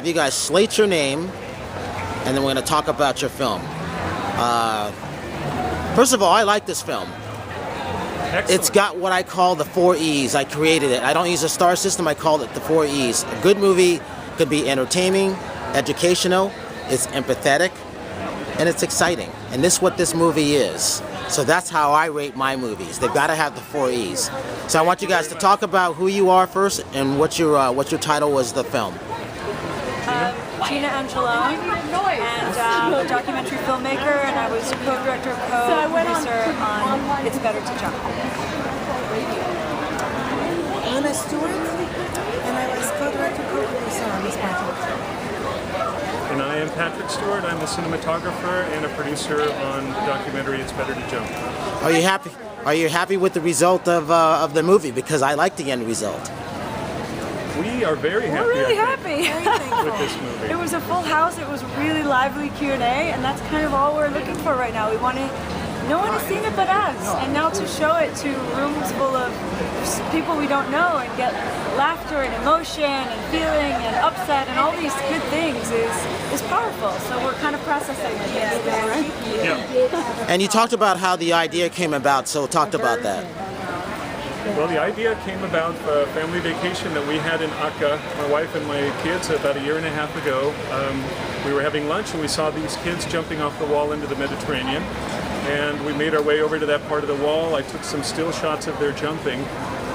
you guys slate your name, and then we're going to talk about your film. First of all, I like this film. Excellent. It's got what I call the 4 E's. I created it. I don't use a star system. I call it the 4 E's. A good movie could be entertaining, educational, it's empathetic, and it's exciting. And this is what this movie is. So that's how I rate my movies. They've got to have the 4 E's. So I want you guys to talk about who you are first and what your title was the film. Gina Angelone, and I'm a documentary filmmaker, and I was co-director, co-producer on It's Better to Jump. Anna Stewart, and I was co-director, co-producer on this project. And I am Patrick Stewart. I'm a cinematographer and a producer on the documentary It's Better to Jump. Are you happy? Are you happy with the result of the movie? Because I like the end result. We are very happy. We're really happy. With this movie. It was a full house. It was really lively Q&A, and that's kind of all we're looking for right now. We want to. No one has seen it but us, and now to show it to rooms full of people we don't know and get laughter and emotion and feeling and upset and all these good things is powerful. So we're kind of processing it. Yeah. And you talked about how the idea came about, so talked about that. Well, the idea came about a family vacation that we had in Akka, my wife and my kids, about a year and a half ago. We were having lunch and we saw these kids jumping off the wall into the Mediterranean. And we made our way over to that part of the wall. I took some still shots of their jumping.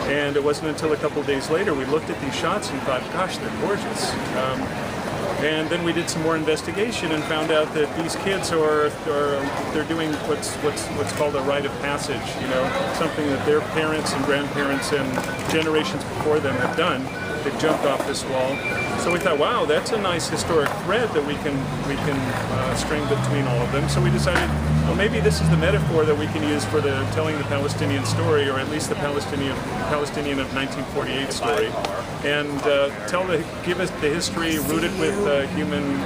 And it wasn't until a couple of days later we looked at these shots and thought, gosh, they're gorgeous. And then we did some more investigation and found out that these kids they're doing what's called a rite of passage, you know, something that their parents and grandparents and generations before them have done. They've jumped off this wall. So we thought, wow, that's a nice historic thread that we can string between all of them. So we decided, well, maybe this is the metaphor that we can use for telling the Palestinian story, or at least the Palestinian of 1948 story, and give us the history rooted with human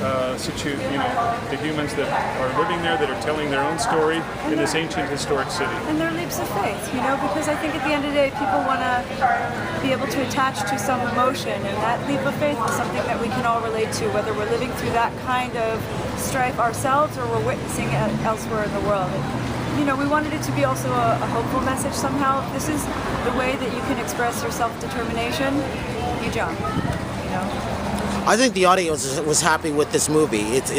the humans that are living there, that are telling their own story in this ancient historic city. And they're leaps of faith, you know, because I think at the end of the day, people want to be able to attach to some emotion, and that leap of faith is something that we can all relate to, whether we're living through that kind of strife ourselves or we're witnessing it elsewhere in the world. And, you know, we wanted it to be also a hopeful message somehow. If this is the way that you can express your self-determination, you jump, you know. I think the audience was happy with this movie. It's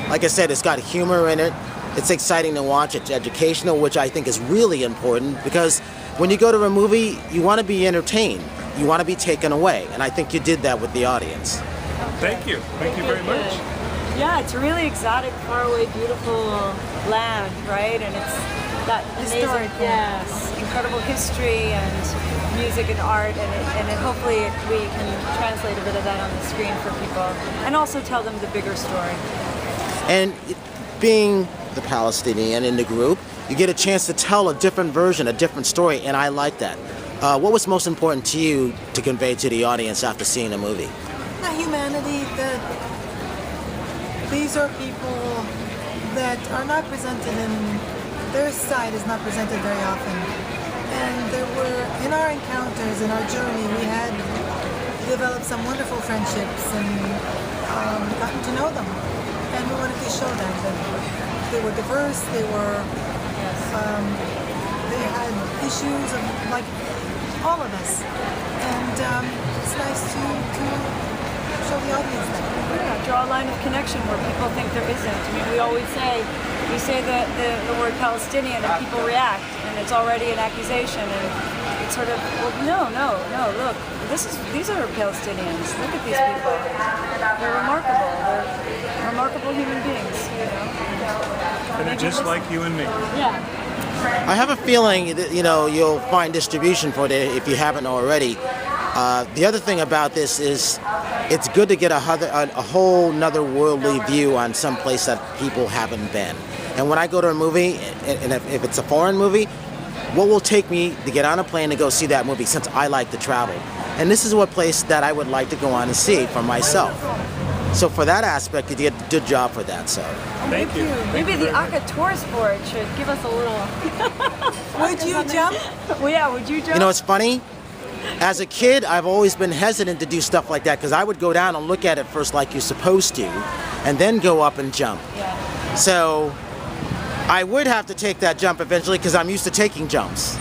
like I said, it's got humor in it. It's exciting to watch. It's educational, which I think is really important, because when you go to a movie, you want to be entertained. You want to be taken away, and I think you did that with the audience. Thank you. Thank you very much. Yeah, it's a really exotic, faraway, beautiful land, right? And it's that amazing, yes, incredible history and music and art, and hopefully we can translate a bit of that on the screen for people, and also tell them the bigger story. And being the Palestinian in the group, you get a chance to tell a different version, a different story, and I like that. What was most important to you to convey to the audience after seeing the movie? The humanity, that these are people that are not presented their side is not presented very often. And there were, in our encounters, in our journey, we had developed some wonderful friendships and gotten to know them. And we wanted to show them that they were diverse, they had issues of, like all of us. And it's nice to show the audience that. Yeah, draw a line of connection where people think there isn't. I mean, we always say, you say the word Palestinian and people react, and it's already an accusation, and it's sort of, well, no, look, these are Palestinians. Look at these people. They're remarkable. They're remarkable human beings, you know. And they're just like you and me. Yeah. I have a feeling that, you know, you'll find distribution for it if you haven't already. The other thing about this is it's good to get a whole nother worldly view on some place that people haven't been. And when I go to a movie, and if it's a foreign movie, what will take me to get on a plane to go see that movie, since I like to travel? And this is what place that I would like to go on and see for myself. So for that aspect, you did a good job for that. So thank you. Maybe the Akka Tourist Board should give us a little. Would you jump? Well, yeah, would you jump? you know, it's funny. As a kid, I've always been hesitant to do stuff like that because I would go down and look at it first like you're supposed to, and then go up and jump. Yeah. So I would have to take that jump eventually because I'm used to taking jumps.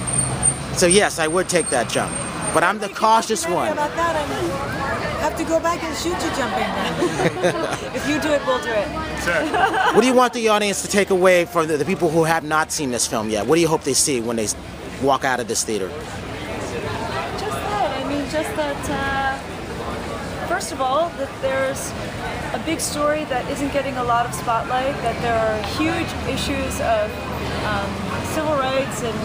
So yes, I would take that jump, but I'm the cautious one. About that, I have to go back and shoot you jumping then. If you do it, we'll do it. Exactly. What do you want the audience to take away from the people who have not seen this film yet? What do you hope they see when they walk out of this theater? Just that. I mean, just that. First of all, that there's a big story that isn't getting a lot of spotlight. That there are huge issues of civil rights and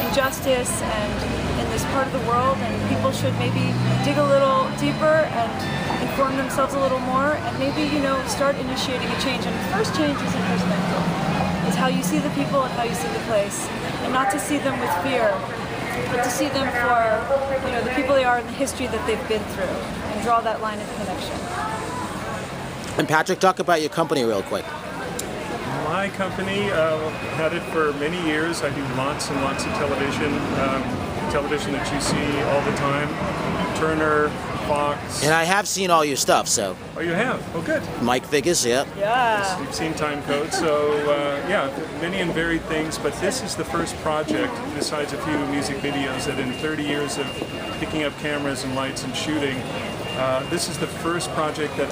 injustice and in this part of the world, and people should maybe dig a little deeper and inform themselves a little more, and maybe start initiating a change. And the first change is in perspective. It's how you see the people and how you see the place, and not to see them with fear, but to see them for the people they are and the history that they've been through, and draw that line of connection. Mm-hmm. And Patrick, talk about your company real quick. My company had it for many years. I do lots and lots of television, television that you see all the time. Turner, Fox. And I have seen all your stuff, so. Oh, you have? Oh, good. Mike Figgis, yeah. Yeah. You've seen Time Code, so yeah, many and varied things, but this is the first project, besides a few music videos, that in 30 years of picking up cameras and lights and shooting, this is the first project that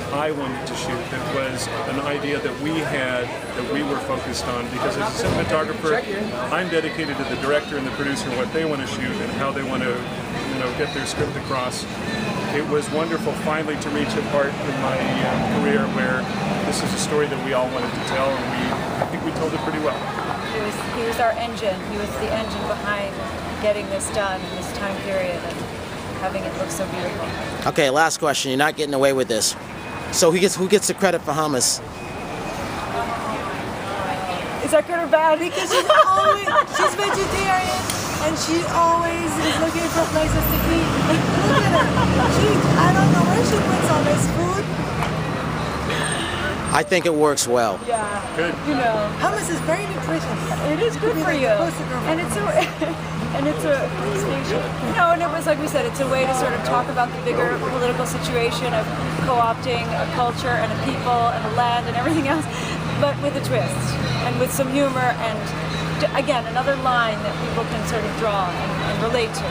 I wanted to shoot, that was an idea that we had, that we were focused on, because as a cinematographer, I'm dedicated to the director and the producer, what they want to shoot and how they want to get their script across. It was wonderful finally to reach a part in my career where this is a story that we all wanted to tell, and I think we told it pretty well. He was our engine. He was the engine behind getting this done in this time period and having it look so beautiful. Okay, last question. You're not getting away with this. So who gets the credit for hummus? Is that good or bad? Because she's vegetarian and she always is looking for places to eat. Look at her. I don't know where she puts all this food. I think it works well. Yeah. Good. Hummus is very nutritious. It is good for you. And it's and it was like we said, it's a way to sort of talk about the bigger political situation of co-opting a culture and a people and a land and everything else, but with a twist and with some humor and again another line that people can sort of draw and relate to.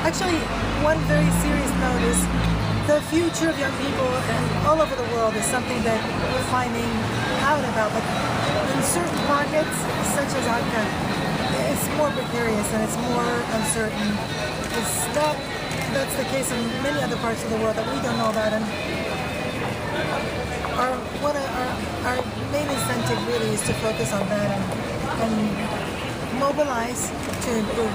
Actually, one very serious note is the future of young people all over the world is something that we're finding out about, but in certain pockets, such as Akka, it's more precarious and it's more uncertain. That's the case in many other parts of the world that we don't know about. And our main incentive really is to focus on that and mobilize to improve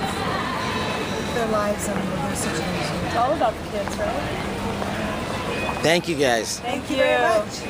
their lives and their situation. It's all about the kids, right? Thank you guys. Thank you very much.